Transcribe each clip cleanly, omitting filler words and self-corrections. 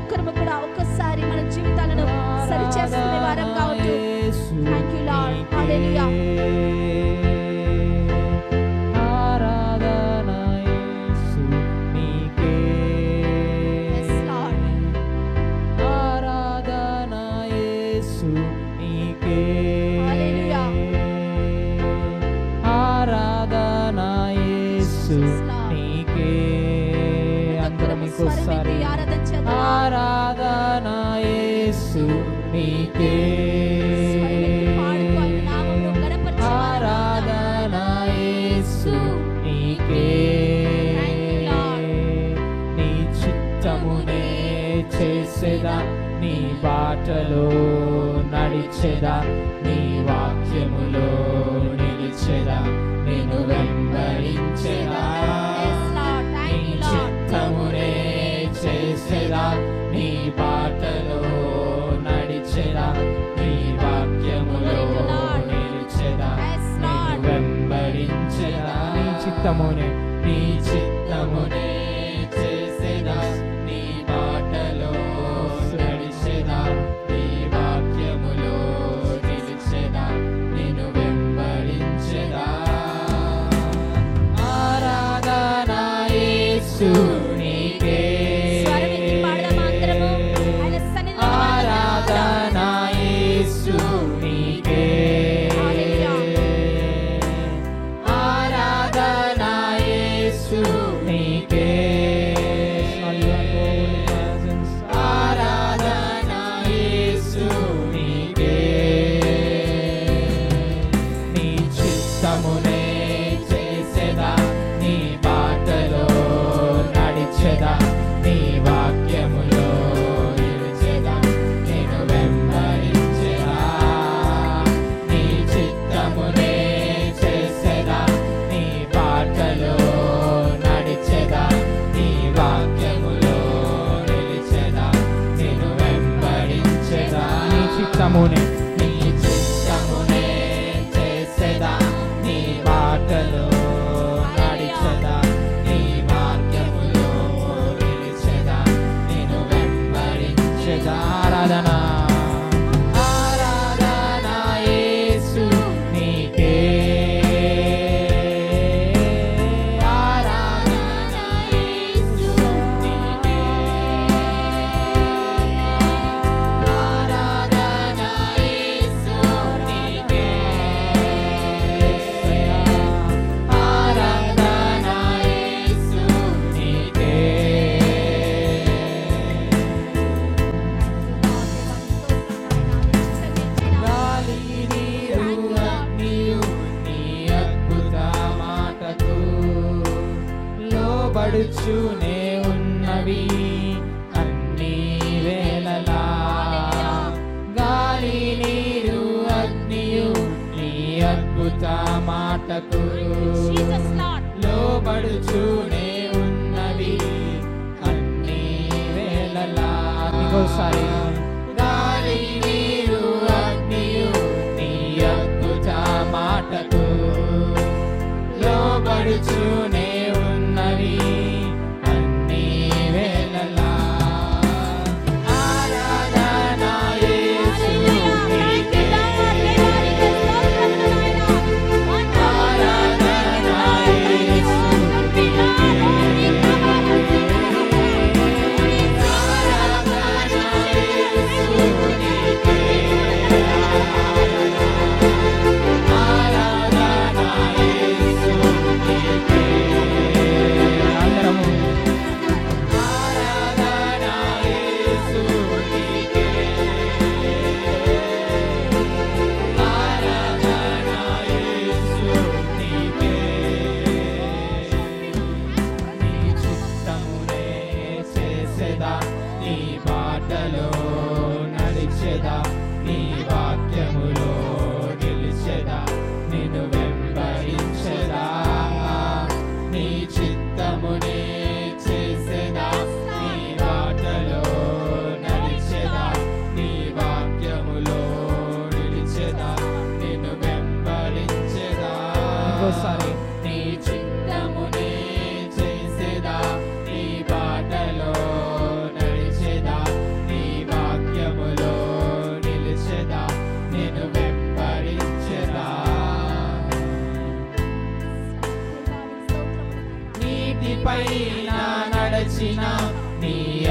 ఒక్కరు కూడా ఒక్కసారి మన జీవితాలను సరిచేసుకునే వారంగా ఉంటూ థ్యాంక్ యూ లార్డ్. హల్లెలూయా. ఆరాధన యేసు నీకే, ఆరాధన యేసు నీకే. నీ చిత్తమునే చేసేదా, నీ బాటలో నడిచెదా, నీ వాక్యములో నిలిచెదా, నేను వెంబడించెదా. నీ చిత్తమునే చేసేదా, నీ బాటలో నడిచెదా, నీ వాక్యములో నిలిచెదా, నేను వెంబడించెదా. నీ చిత్తమునే, నీ చిత్తమునే చేసేదా, నీ బాటలో నడిచెదా, నీ వాక్యములో నిలిచెదా, నేను వెంబడించెదా. ఆరాధన యేసు నీకే, ఆరాధన యేసు నీకే, ఆరాధన యేసు నీకే, ఆరాధన యేసు నీకే. నీ చిత్తమునే చేసేదా, నీ బాటలో నడిచెదా, నీ వాక్యములో నిలిచెదా, నేను వెంబడించెదా. నీ చిత్తమునే చేసేదా, నీ బాటలో నడిచెదా, నీ వాక్యములో నిలిచెదా, నేను వెంబడించెదా. నీ చిత్తమునే, నీ చిత్తమునే చేసేదా, నీ బాటలో నడిచెదా, నీ వాక్యములో నిలిచెదా, నేను వెంబడించెదా. ఆరాధన, ఆరాధన యేసు నీకే, ఆరాధన యేసు నీకే, ఆరాధన యేసు నీకే, ఆరాధన యేసు నీకే. గాలి నీరు అగ్నియు నీ అద్భుత మాటకు లోబడుచునే ఉన్నవి అన్ని వేళలా. గాలి నీరు అగ్నియు నీ అద్భుత మాటకు లోబడుచునే ఉన్నవి అన్ని వేళలా. ఇంకోసారి గాలి నీరు అగ్నియు నీ అద్భుత మాటకు లోబడుచునే ఉన్నవి అన్ని వేళలా. ఆరాధన యేసు నీకే, ఆరాధన యేసు నీకే, ఆరాధన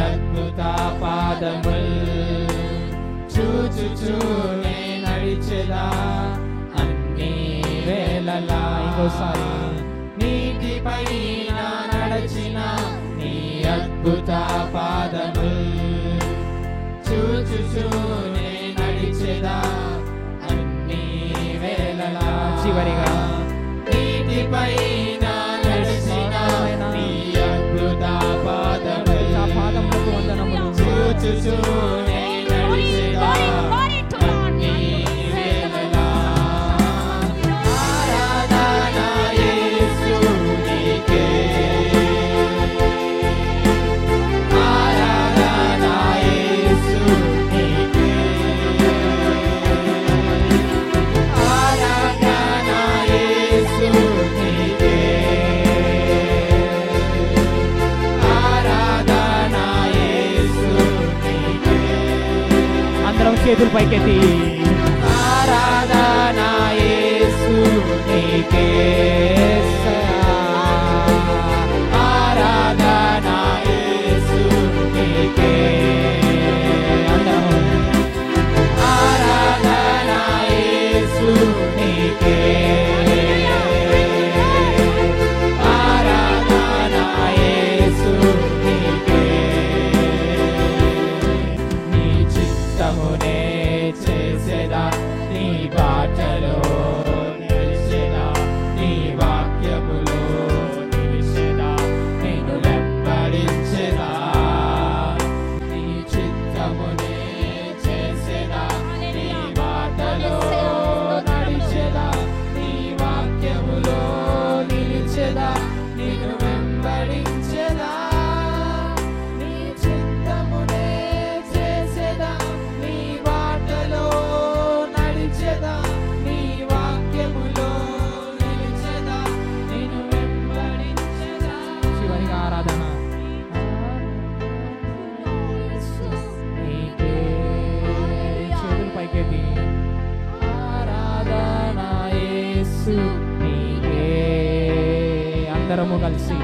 అద్భుత పాదముల్ చూచుచూనే నడిచెదా అన్ని వేళలా. ఇంకోసారి నీటిపై నడచిన నీ అద్భుత పాదముల్ చూచుచూనే నడిచెదా అన్ని వేళలా. చివరిగా నీటిపై నడిచిన నీ అద్భుత పాదముల్ ఆ పాదములకు వందనములు. చూచుచూనే నడిచెదా అన్ని వేళలా. ఆరాధన యేసునికే, ఆరాధన యేసునికే, ఆరాధన యేసునికే, ఆరాధన యేసునికే. అందరం చేతులు పైకెత్తి ఆరాధన యేసునికే, ఆరాధన యేసునికే, అందరం ఆరాధన యేసునికే, ఆరాధన యేసునికే. నీ చిత్తమునే చేసేదా, నీ బాటలో నిలిచెదా, నీ వాక్యములో నిలిచెదా, నేను వెంబడించెదా. నీ చిత్తమునే చేసేదా, నీ బాటలో నడిచెదా, నీ వాక్యములో నిలిచెదా, నేను వెంబడించెదా. నీ చిత్తమునే చేసేదా, నీ బాటలో నడిచెదా, నీ వాక్యములో నిలిచెదా, నేను వెంబడించెదా. చివరిగా ఆరాధన నీకే చేతులు పైకెత్తి ఆరాధన యేసు నీకే. అందరము కలిసి